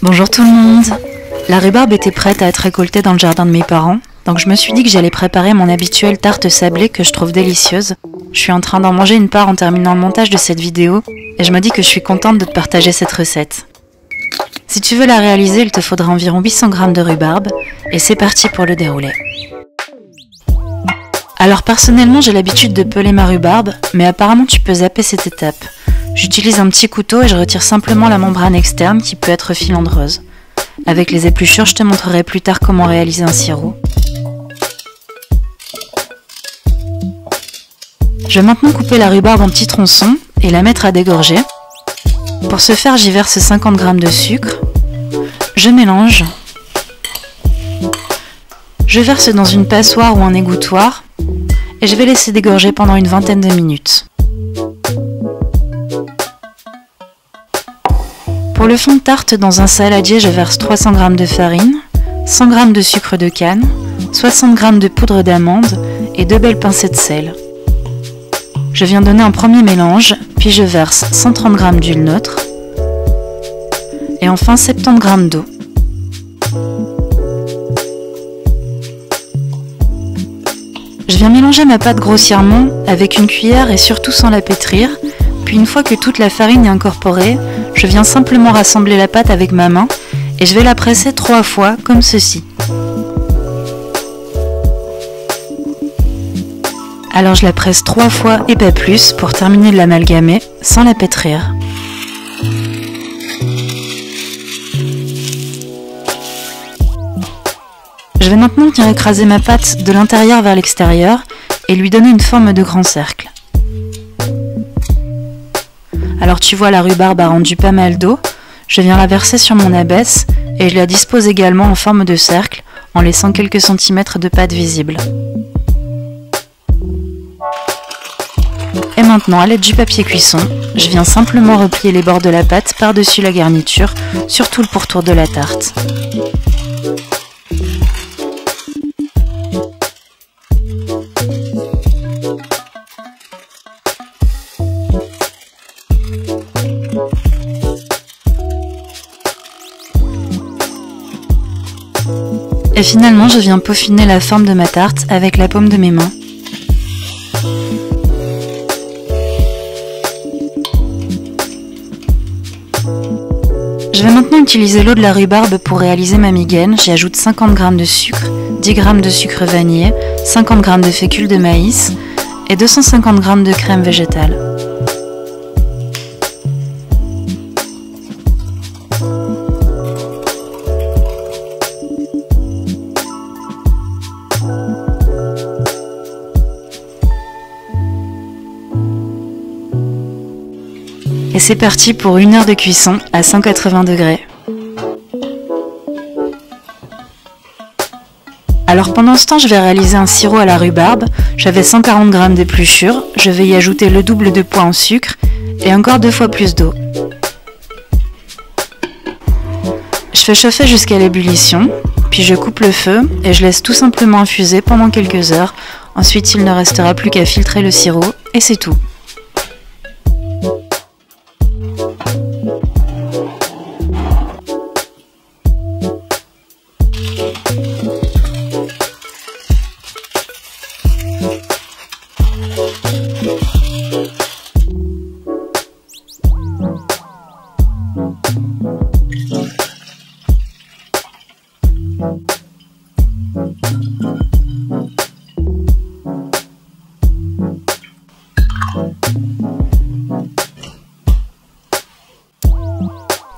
Bonjour tout le monde. La rhubarbe était prête à être récoltée dans le jardin de mes parents, donc je me suis dit que j'allais préparer mon habituelle tarte sablée que je trouve délicieuse. Je suis en train d'en manger une part en terminant le montage de cette vidéo, et je me dis que je suis contente de te partager cette recette. Si tu veux la réaliser, il te faudra environ 800 g de rhubarbe, et c'est parti pour le déroulé. Alors personnellement, j'ai l'habitude de peler ma rhubarbe, mais apparemment tu peux zapper cette étape. J'utilise un petit couteau et je retire simplement la membrane externe qui peut être filandreuse. Avec les épluchures, je te montrerai plus tard comment réaliser un sirop. Je vais maintenant couper la rhubarbe en petits tronçons et la mettre à dégorger. Pour ce faire, j'y verse 50 g de sucre. Je mélange. Je verse dans une passoire ou un égouttoir et je vais laisser dégorger pendant une vingtaine de minutes. Pour le fond de tarte, dans un saladier, je verse 300 g de farine, 100 g de sucre de canne, 60 g de poudre d'amande et 2 belles pincées de sel. Je viens donner un premier mélange, puis je verse 130 g d'huile neutre et enfin 70 g d'eau. Je viens mélanger ma pâte grossièrement avec une cuillère et surtout sans la pétrir, puis une fois que toute la farine est incorporée, je viens simplement rassembler la pâte avec ma main et je vais la presser 3 fois comme ceci. Alors je la presse 3 fois et pas plus pour terminer de l'amalgamer sans la pétrir. Je vais maintenant venir écraser ma pâte de l'intérieur vers l'extérieur et lui donner une forme de grand cercle. Alors tu vois, la rhubarbe a rendu pas mal d'eau. Je viens la verser sur mon abaisse et je la dispose également en forme de cercle en laissant quelques centimètres de pâte visible. Et maintenant, à l'aide du papier cuisson, je viens simplement replier les bords de la pâte par-dessus la garniture sur tout le pourtour de la tarte. Et finalement, je viens peaufiner la forme de ma tarte avec la paume de mes mains. Je vais maintenant utiliser l'eau de la rhubarbe pour réaliser ma migaine. J'y ajoute 50 g de sucre, 10 g de sucre vanillé, 50 g de fécule de maïs et 250 g de crème végétale. Et c'est parti pour 1 heure de cuisson à 180 degrés. Alors pendant ce temps, je vais réaliser un sirop à la rhubarbe. J'avais 140 g d'épluchures, je vais y ajouter le double de poids en sucre et encore 2 fois plus d'eau. Je fais chauffer jusqu'à l'ébullition, puis je coupe le feu et je laisse tout simplement infuser pendant quelques heures. Ensuite, il ne restera plus qu'à filtrer le sirop et c'est tout.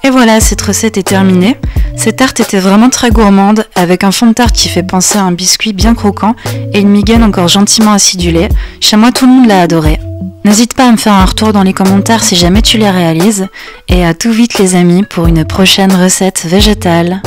Et voilà, cette recette est terminée. Cette tarte était vraiment très gourmande, avec un fond de tarte qui fait penser à un biscuit bien croquant et une migaine encore gentiment acidulée. Chez moi, tout le monde l'a adoré. N'hésite pas à me faire un retour dans les commentaires si jamais tu les réalises. Et à tout vite les amis pour une prochaine recette végétale.